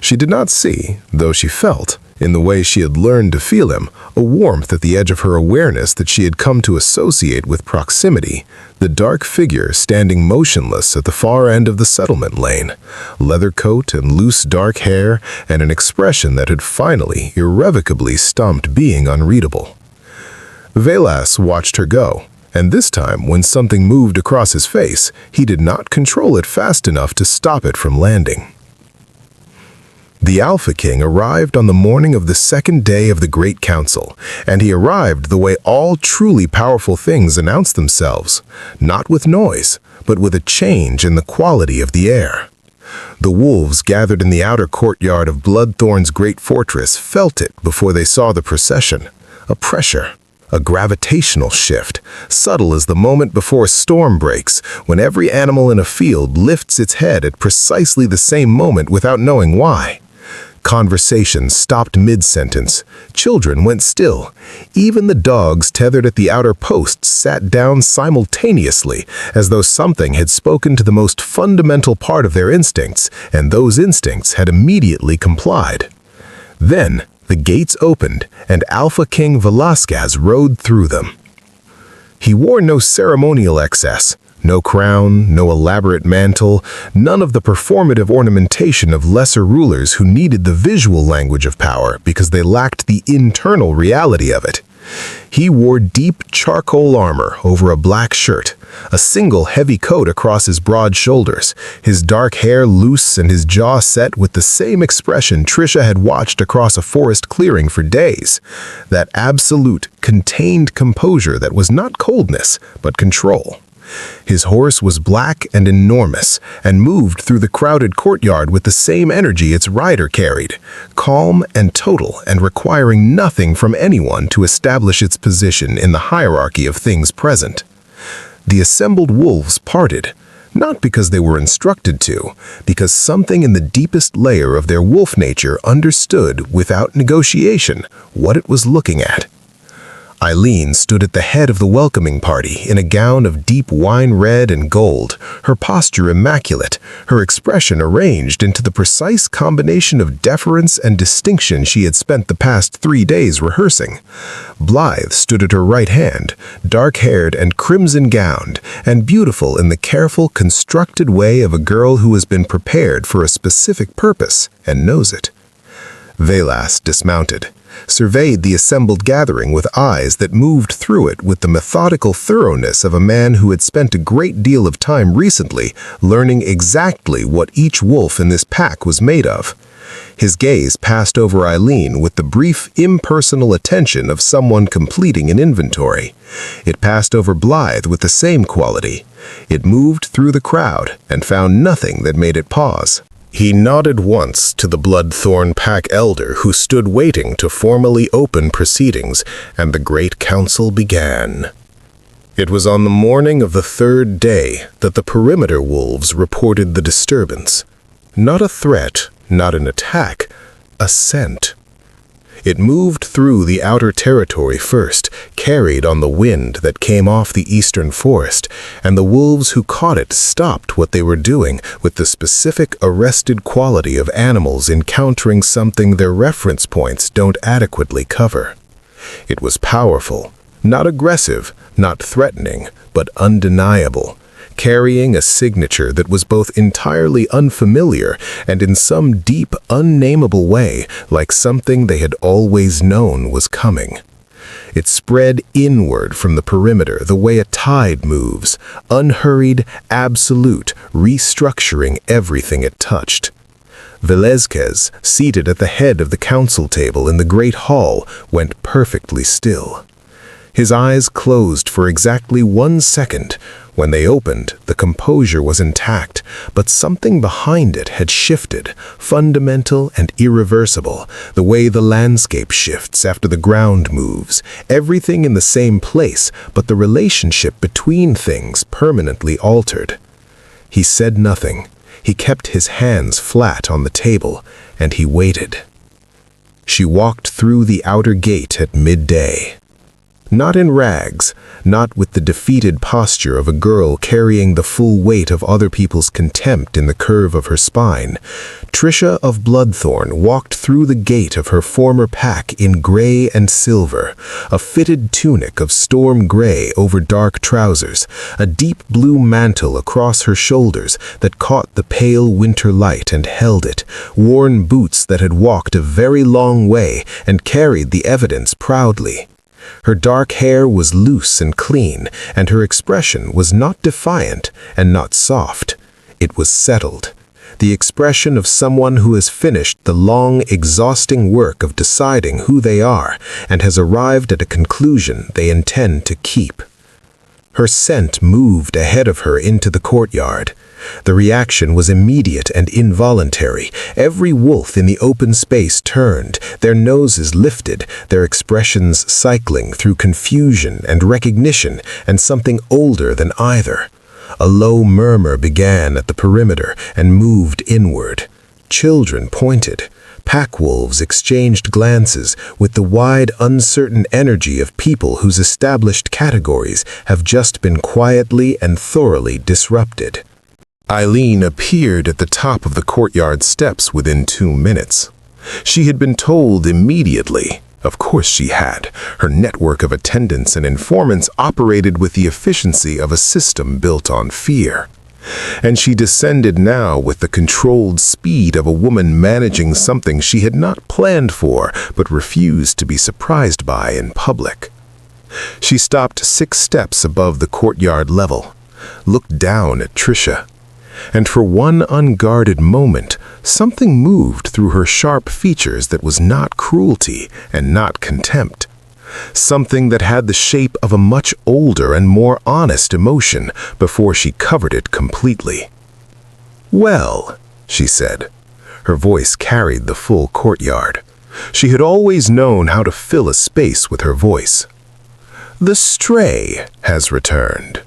Speaker 1: She did not see, though she felt, in the way she had learned to feel him, a warmth at the edge of her awareness that she had come to associate with proximity, the dark figure standing motionless at the far end of the settlement lane, leather coat and loose dark hair, and an expression that had finally, irrevocably stopped being unreadable. Velas watched her go, and this time, when something moved across his face, he did not control it fast enough to stop it from landing. The Alpha King arrived on the morning of the 2nd day of the Great Council, and he arrived the way all truly powerful things announce themselves, not with noise, but with a change in the quality of the air. The wolves gathered in the outer courtyard of Bloodthorn's great fortress felt it before they saw the procession, a pressure, a gravitational shift, subtle as the moment before a storm breaks, when every animal in a field lifts its head at precisely the same moment without knowing why. Conversation stopped mid-sentence. Children went still. Even the dogs tethered at the outer posts sat down simultaneously, as though something had spoken to the most fundamental part of their instincts, and those instincts had immediately complied. Then, the gates opened, and Alpha King Velasquez rode through them. He wore no ceremonial excess. No crown, no elaborate mantle, none of the performative ornamentation of lesser rulers who needed the visual language of power because they lacked the internal reality of it. He wore deep charcoal armor over a black shirt, a single heavy coat across his broad shoulders, his dark hair loose and his jaw set with the same expression Trisha had watched across a forest clearing for days. That absolute, contained composure that was not coldness, but control. His horse was black and enormous, and moved through the crowded courtyard with the same energy its rider carried, calm and total and requiring nothing from anyone to establish its position in the hierarchy of things present. The assembled wolves parted, not because they were instructed to, because something in the deepest layer of their wolf nature understood without negotiation what it was looking at. Eileen stood at the head of the welcoming party in a gown of deep wine red and gold, her posture immaculate, her expression arranged into the precise combination of deference and distinction she had spent the past 3 days rehearsing. Blythe stood at her right hand, dark-haired and crimson-gowned, and beautiful in the careful, constructed way of a girl who has been prepared for a specific purpose and knows it. Velas dismounted, surveyed the assembled gathering with eyes that moved through it with the methodical thoroughness of a man who had spent a great deal of time recently learning exactly what each wolf in this pack was made of. His gaze passed over Eileen with the brief, impersonal attention of someone completing an inventory. It passed over Blythe with the same quality. It moved through the crowd and found nothing that made it pause. He nodded once to the Bloodthorn Pack elder who stood waiting to formally open proceedings, and the great council began. It was on the morning of the 3rd day that the perimeter wolves reported the disturbance. Not a threat, not an attack, a scent. It moved through the outer territory first, carried on the wind that came off the eastern forest, and the wolves who caught it stopped what they were doing with the specific arrested quality of animals encountering something their reference points don't adequately cover. It was powerful, not aggressive, not threatening, but undeniable, carrying a signature that was both entirely unfamiliar and in some deep, unnameable way like something they had always known was coming. It spread inward from the perimeter the way a tide moves, unhurried, absolute, restructuring everything it touched. Velázquez, seated at the head of the council table in the great hall, went perfectly still. His eyes closed for exactly 1 second. When they opened, the composure was intact, but something behind it had shifted, fundamental and irreversible, the way the landscape shifts after the ground moves, everything in the same place, but the relationship between things permanently altered. He said nothing. He kept his hands flat on the table, and he waited. She walked through the outer gate at midday. Not in rags, not with the defeated posture of a girl carrying the full weight of other people's contempt in the curve of her spine. Trisha of Bloodthorn walked through the gate of her former pack in gray and silver, a fitted tunic of storm gray over dark trousers, a deep blue mantle across her shoulders that caught the pale winter light and held it, worn boots that had walked a very long way and carried the evidence proudly. Her dark hair was loose and clean, and her expression was not defiant and not soft. It was settled, the expression of someone who has finished the long, exhausting work of deciding who they are and has arrived at a conclusion they intend to keep. Her scent moved ahead of her into the courtyard. The reaction was immediate and involuntary. Every wolf in the open space turned, their noses lifted, their expressions cycling through confusion and recognition and something older than either. A low murmur began at the perimeter and moved inward. Children pointed. Pack wolves exchanged glances with the wide, uncertain energy of people whose established categories have just been quietly and thoroughly disrupted. Eileen appeared at the top of the courtyard steps within 2 minutes. She had been told immediately. Of course she had. Her network of attendants and informants operated with the efficiency of a system built on fear. And she descended now with the controlled speed of a woman managing something she had not planned for but refused to be surprised by in public. She stopped 6 steps above the courtyard level, looked down at Trisha, and for one unguarded moment, something moved through her sharp features that was not cruelty and not contempt. Something that had the shape of a much older and more honest emotion before she covered it completely. "Well," she said. Her voice carried the full courtyard. She had always known how to fill a space with her voice. "The stray has returned."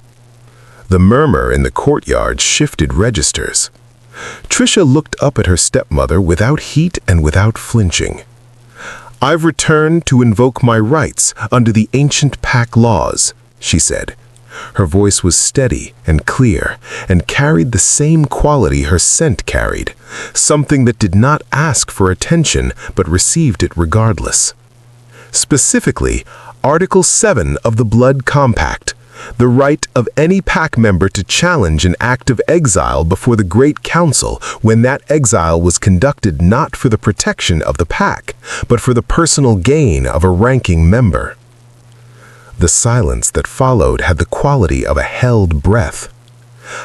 Speaker 1: The murmur in the courtyard shifted registers. Trisha looked up at her stepmother without heat and without flinching. "I've returned to invoke my rights under the ancient pack laws," she said. Her voice was steady and clear and carried the same quality her scent carried, something that did not ask for attention but received it regardless. Specifically, Article 7 of the Blood Compact, the right of any pack member to challenge an act of exile before the Great Council when that exile was conducted not for the protection of the pack, but for the personal gain of a ranking member. The silence that followed had the quality of a held breath.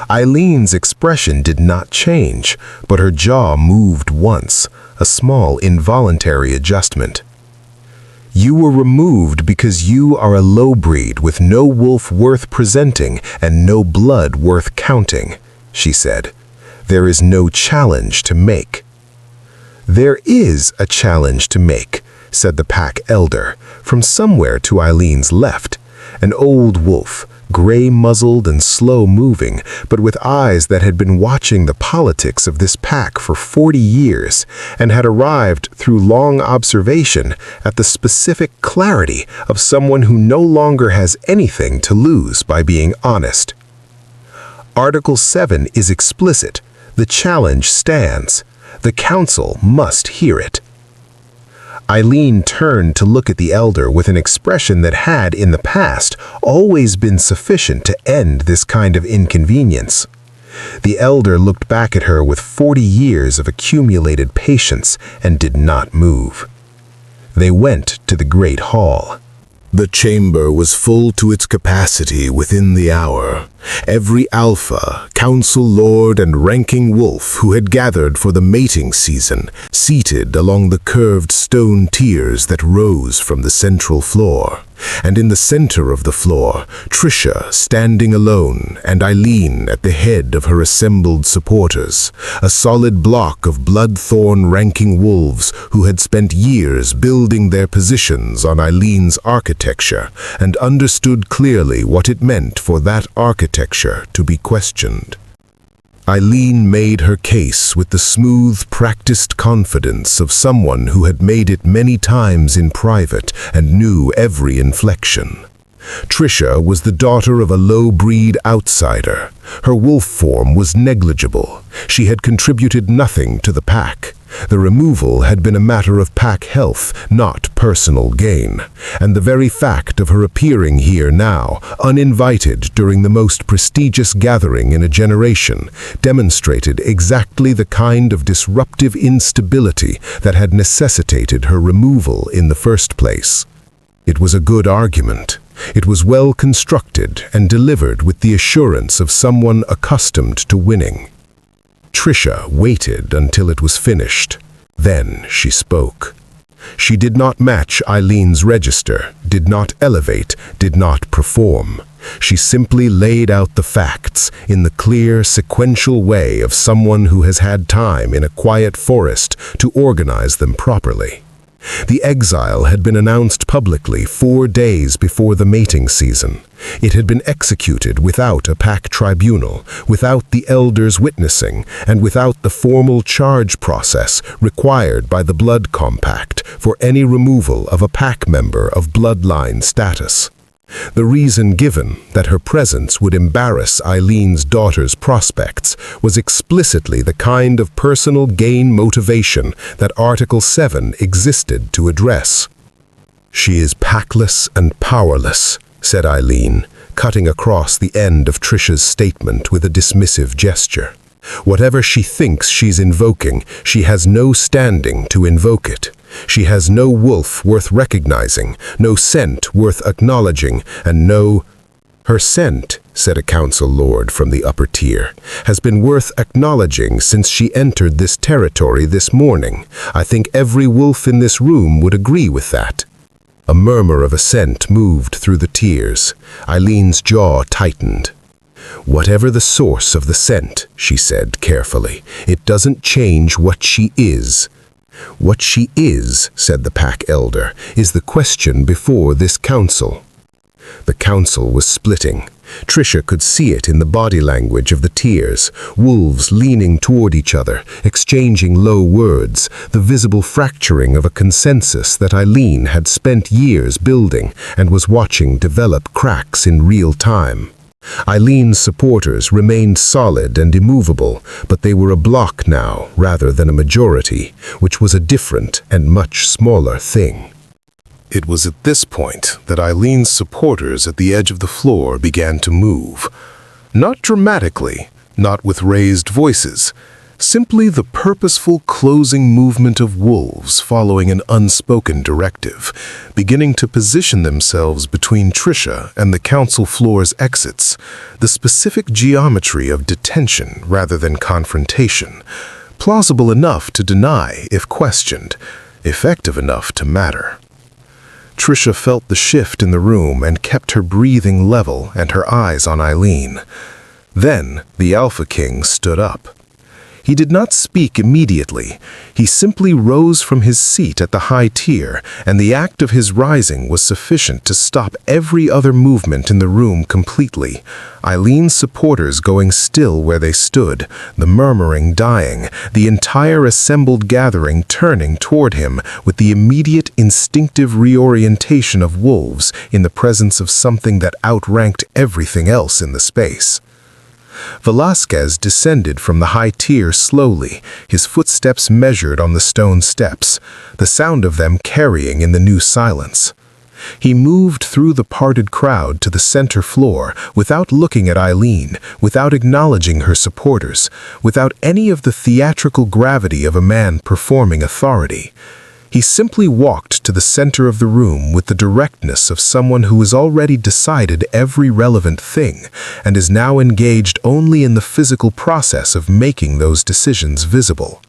Speaker 1: Eileen's expression did not change, but her jaw moved once, a small involuntary adjustment. "You were removed because you are a low breed with no wolf worth presenting and no blood worth counting," she said. "There is no challenge to make." "There is a challenge to make," said the pack elder, from somewhere to Eileen's left, an old wolf, gray-muzzled and slow-moving, but with eyes that had been watching the politics of this pack for 40 years and had arrived through long observation at the specific clarity of someone who no longer has anything to lose by being honest. "Article 7 is explicit. The challenge stands. The council must hear it." Eileen turned to look at the elder with an expression that had, in the past, always been sufficient to end this kind of inconvenience. The elder looked back at her with 40 years of accumulated patience and did not move. They went to the great hall. The chamber was full to its capacity within the hour. Every alpha, council lord, and ranking wolf who had gathered for the mating season, seated along the curved stone tiers that rose from the central floor. And in the center of the floor, Trisha standing alone and Eileen at the head of her assembled supporters, a solid block of bloodthorn ranking wolves who had spent years building their positions on Eileen's architecture and understood clearly what it meant for that architecture to be questioned. Eileen made her case with the smooth, practiced confidence of someone who had made it many times in private and knew every inflection. Trisha was the daughter of a low-breed outsider. Her wolf form was negligible. She had contributed nothing to the pack. The removal had been a matter of pack health, not personal gain. And the very fact of her appearing here now, uninvited during the most prestigious gathering in a generation, demonstrated exactly the kind of disruptive instability that had necessitated her removal in the first place. It was a good argument. It was well constructed and delivered with the assurance of someone accustomed to winning. Trisha waited until it was finished. Then she spoke. She did not match Eileen's register, did not elevate, did not perform. She simply laid out the facts in the clear, sequential way of someone who has had time in a quiet forest to organize them properly. The exile had been announced publicly 4 days before the mating season. It had been executed without a pack tribunal, without the elders witnessing, and without the formal charge process required by the Blood Compact for any removal of a pack member of bloodline status. The reason given, that her presence would embarrass Eileen's daughter's prospects, was explicitly the kind of personal gain motivation that Article 7 existed to address. "She is packless and powerless," said Eileen, cutting across the end of Trisha's statement with a dismissive gesture. Whatever she thinks she's invoking, she has no standing to invoke it. She has no wolf worth recognizing, no scent worth acknowledging, and no... Her scent, said a council lord from the upper tier, has been worth acknowledging since she entered this territory this morning. I think every wolf in this room would agree with that. A murmur of assent moved through the tiers. Eileen's jaw tightened. Whatever the source of the scent, she said carefully, it doesn't change what she is. What she is, said the pack elder, is the question before this council. The council was splitting. Trisha could see it in the body language of the tiers, wolves leaning toward each other, exchanging low words, the visible fracturing of a consensus that Eileen had spent years building and was watching develop cracks in real time. Eileen's supporters remained solid and immovable, but they were a bloc now rather than a majority, which was a different and much smaller thing. It was at this point that Eileen's supporters at the edge of the floor began to move. Not dramatically, not with raised voices, simply the purposeful closing movement of wolves following an unspoken directive, beginning to position themselves between Trisha and the council floor's exits, the specific geometry of detention rather than confrontation, plausible enough to deny if questioned, effective enough to matter. Trisha felt the shift in the room and kept her breathing level and her eyes on Eileen. Then the Alpha King stood up. He did not speak immediately. He simply rose from his seat at the high tier, and the act of his rising was sufficient to stop every other movement in the room completely. Eileen's supporters going still where they stood, the murmuring dying, the entire assembled gathering turning toward him with the immediate instinctive reorientation of wolves in the presence of something that outranked everything else in the space. Velasquez descended from the high tier slowly, his footsteps measured on the stone steps, the sound of them carrying in the new silence. He moved through the parted crowd to the center floor without looking at Eileen, without acknowledging her supporters, without any of the theatrical gravity of a man performing authority. He simply walked to the center of the room with the directness of someone who has already decided every relevant thing and is now engaged only in the physical process of making those decisions visible.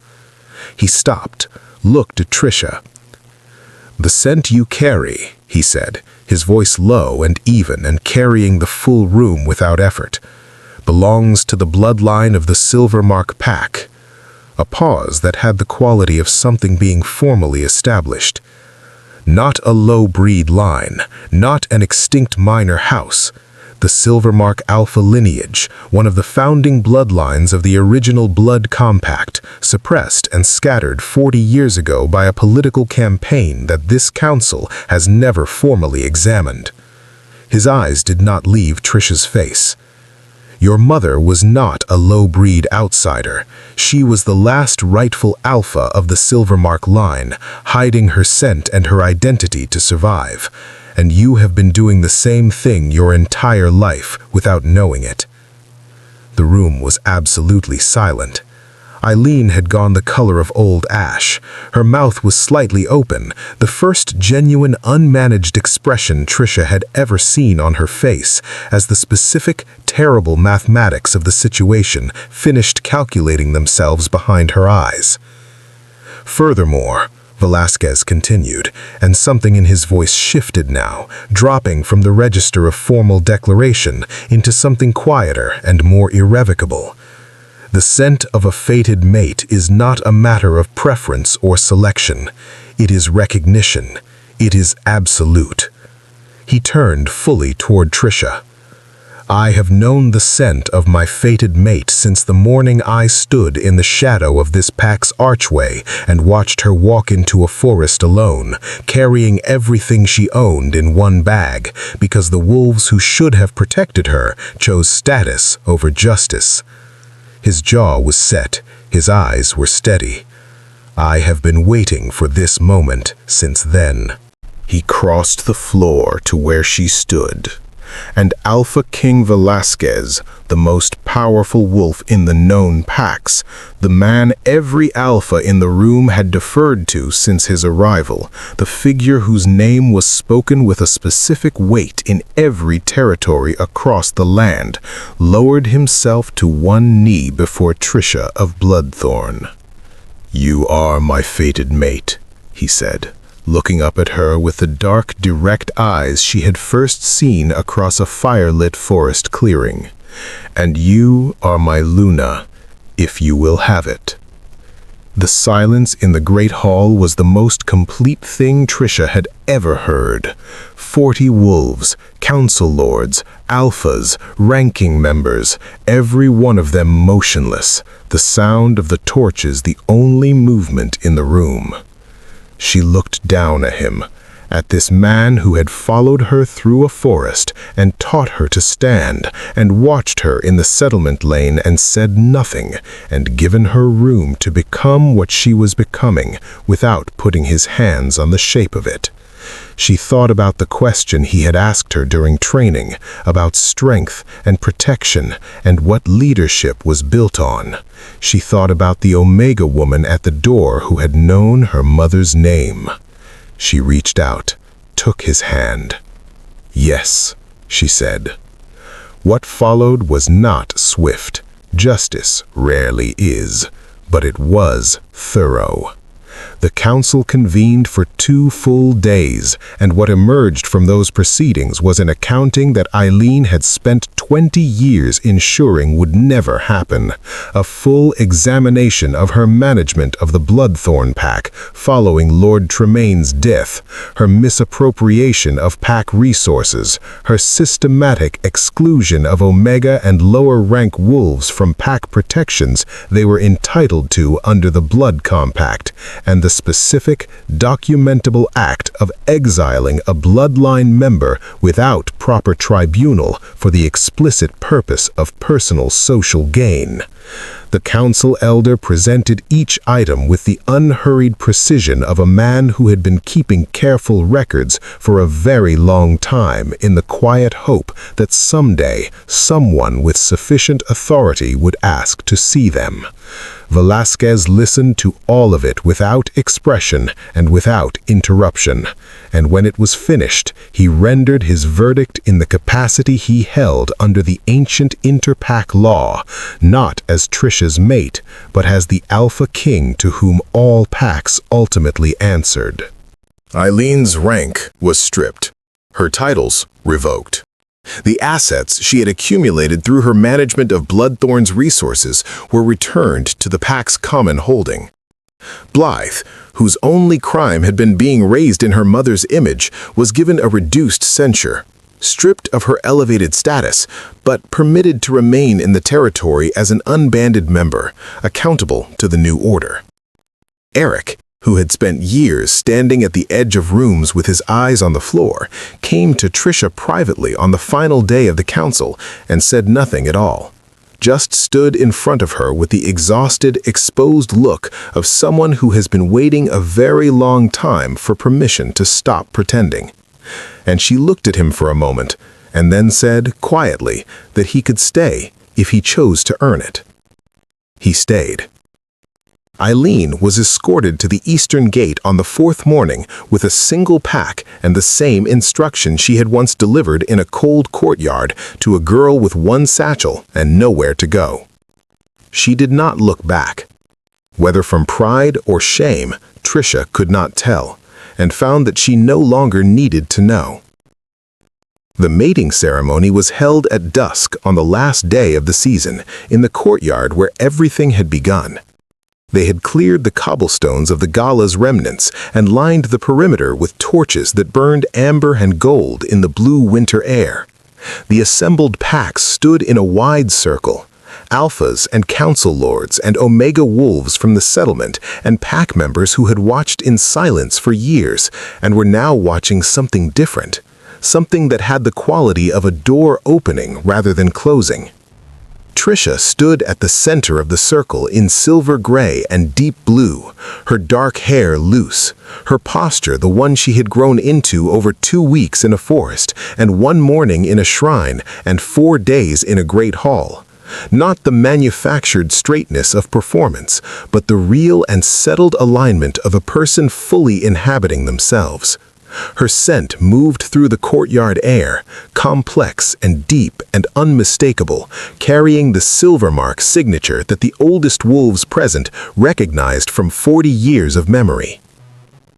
Speaker 1: He stopped, looked at Trisha. "The scent you carry," he said, his voice low and even and carrying the full room without effort, "belongs to the bloodline of the Silvermark pack." A pause that had the quality of something being formally established. Not a low-breed line, not an extinct minor house. The Silvermark Alpha lineage, one of the founding bloodlines of the original Blood Compact, suppressed and scattered 40 years ago by a political campaign that this council has never formally examined. His eyes did not leave Trisha's face. Your mother was not a low-breed outsider. She was the last rightful alpha of the Silvermark line, hiding her scent and her identity to survive. And you have been doing the same thing your entire life without knowing it. The room was absolutely silent. Eileen had gone the color of old ash. Her mouth was slightly open, the first genuine, unmanaged expression Trisha had ever seen on her face, as the specific, terrible mathematics of the situation finished calculating themselves behind her eyes. Furthermore, Velasquez continued, and something in his voice shifted now, dropping from the register of formal declaration into something quieter and more irrevocable. The scent of a fated mate is not a matter of preference or selection. It is recognition. It is absolute. He turned fully toward Trisha. I have known the scent of my fated mate since the morning I stood in the shadow of this pack's archway and watched her walk into a forest alone, carrying everything she owned in one bag, because the wolves who should have protected her chose status over justice. His jaw was set, his eyes were steady. I have been waiting for this moment since then. He crossed the floor to where she stood. and Alpha King Velasquez, the most powerful wolf in the known packs, the man every alpha in the room had deferred to since his arrival, the figure whose name was spoken with a specific weight in every territory across the land, lowered himself to one knee before Trisha of Bloodthorn. "You are my fated mate," he said, looking up at her with the dark, direct eyes she had first seen across a firelit forest clearing. "And you are my Luna, if you will have it." The silence in the great hall was the most complete thing Trisha had ever heard. 40 wolves, council lords, alphas, ranking members, every one of them motionless, the sound of the torches the only movement in the room. She looked down at him, at this man who had followed her through a forest and taught her to stand, and watched her in the settlement lane and said nothing, and given her room to become what she was becoming without putting his hands on the shape of it. She thought about the question he had asked her during training, about strength and protection and what leadership was built on. She thought about the Omega woman at the door who had known her mother's name. She reached out, took his hand. "Yes," she said. What followed was not swift. Justice rarely is, but it was thorough. The council convened for 2 full days, and what emerged from those proceedings was an accounting that Eileen had spent 20 years ensuring would never happen. A full examination of her management of the Bloodthorn pack following Lord Tremaine's death, her misappropriation of pack resources, her systematic exclusion of Omega and lower-rank wolves from pack protections they were entitled to under the Blood Compact, and the specific, documentable act of exiling a bloodline member without proper tribunal for the explicit purpose of personal social gain. The council elder presented each item with the unhurried precision of a man who had been keeping careful records for a very long time in the quiet hope that someday someone with sufficient authority would ask to see them. Velasquez listened to all of it without expression and without interruption, and when it was finished, he rendered his verdict in the capacity he held under the ancient interpack law, not as Trisha's mate, but as the Alpha King to whom all packs ultimately answered. Eileen's rank was stripped, her titles revoked. The assets she had accumulated through her management of Bloodthorn's resources were returned to the pack's common holding. Blythe, whose only crime had been being raised in her mother's image, was given a reduced censure, stripped of her elevated status, but permitted to remain in the territory as an unbanded member, accountable to the new order. Eric, who had spent years standing at the edge of rooms with his eyes on the floor, came to Trisha privately on the final day of the council and said nothing at all. Just stood in front of her with the exhausted, exposed look of someone who has been waiting a very long time for permission to stop pretending. And she looked at him for a moment, and then said quietly that he could stay if he chose to earn it. He stayed. Eileen was escorted to the eastern gate on the 4th morning with a single pack and the same instruction she had once delivered in a cold courtyard to a girl with one satchel and nowhere to go. She did not look back. Whether from pride or shame, Trisha could not tell, and found that she no longer needed to know. The mating ceremony was held at dusk on the last day of the season, in the courtyard where everything had begun. They had cleared the cobblestones of the gala's remnants and lined the perimeter with torches that burned amber and gold in the blue winter air. The assembled packs stood in a wide circle. Alphas and council lords and Omega wolves from the settlement and pack members who had watched in silence for years and were now watching something different, something that had the quality of a door opening rather than closing. Trisha stood at the center of the circle in silver gray and deep blue, her dark hair loose, her posture the one she had grown into over 2 weeks in a forest, and 1 morning in a shrine, and 4 days in a great hall. Not the manufactured straightness of performance, but the real and settled alignment of a person fully inhabiting themselves. Her scent moved through the courtyard air, complex and deep and unmistakable, carrying the silver mark signature that the oldest wolves present recognized from 40 years of memory.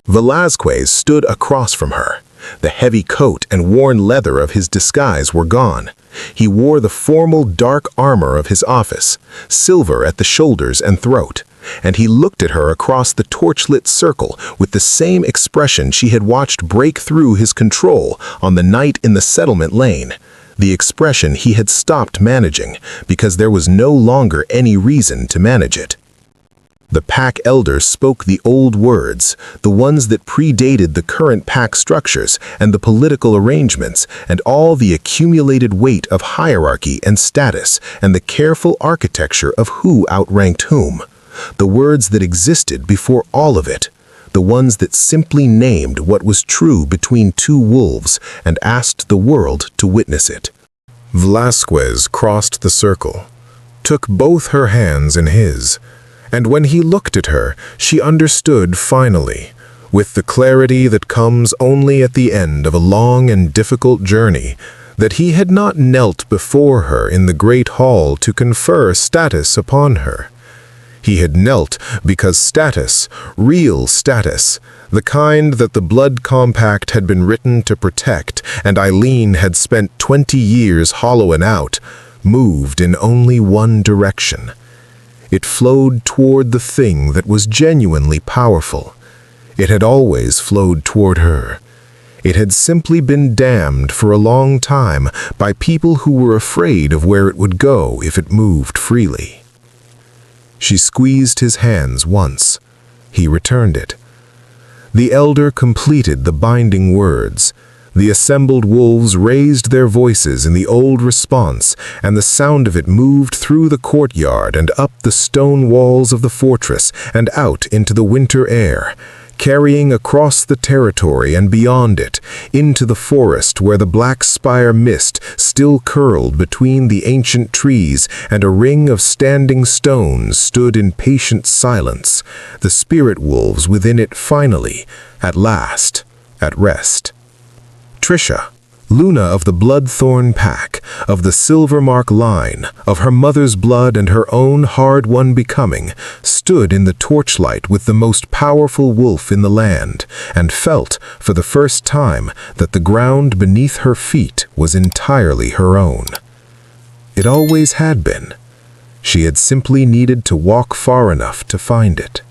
Speaker 1: Velasquez stood across from her. The heavy coat and worn leather of his disguise were gone. He wore the formal dark armor of his office, silver at the shoulders and throat, and he looked at her across the torchlit circle with the same expression she had watched break through his control on the night in the settlement lane, the expression he had stopped managing because there was no longer any reason to manage it. The pack elder spoke the old words, the ones that predated the current pack structures and the political arrangements and all the accumulated weight of hierarchy and status and the careful architecture of who outranked whom. The words that existed before all of it, the ones that simply named what was true between 2 wolves and asked the world to witness it. Velasquez crossed the circle, took both her hands in his, and when he looked at her, she understood finally, with the clarity that comes only at the end of a long and difficult journey, that he had not knelt before her in the great hall to confer status upon her. He had knelt because status, real status, the kind that the blood compact had been written to protect and Eileen had spent 20 years hollowing out, moved in only one direction. It flowed toward the thing that was genuinely powerful. It had always flowed toward her. It had simply been damned for a long time by people who were afraid of where it would go if it moved freely. She squeezed his hands once. He returned it. The elder completed the binding words. The assembled wolves raised their voices in the old response, and the sound of it moved through the courtyard and up the stone walls of the fortress and out into the winter air, carrying across the territory and beyond it, into the forest where the black spire mist still curled between the ancient trees and a ring of standing stones stood in patient silence, the spirit wolves within it finally, at last, at rest. Trisha, Luna of the Bloodthorn Pack, of the Silvermark line, of her mother's blood and her own hard-won becoming, stood in the torchlight with the most powerful wolf in the land, and felt, for the first time, that the ground beneath her feet was entirely her own. It always had been. She had simply needed to walk far enough to find it.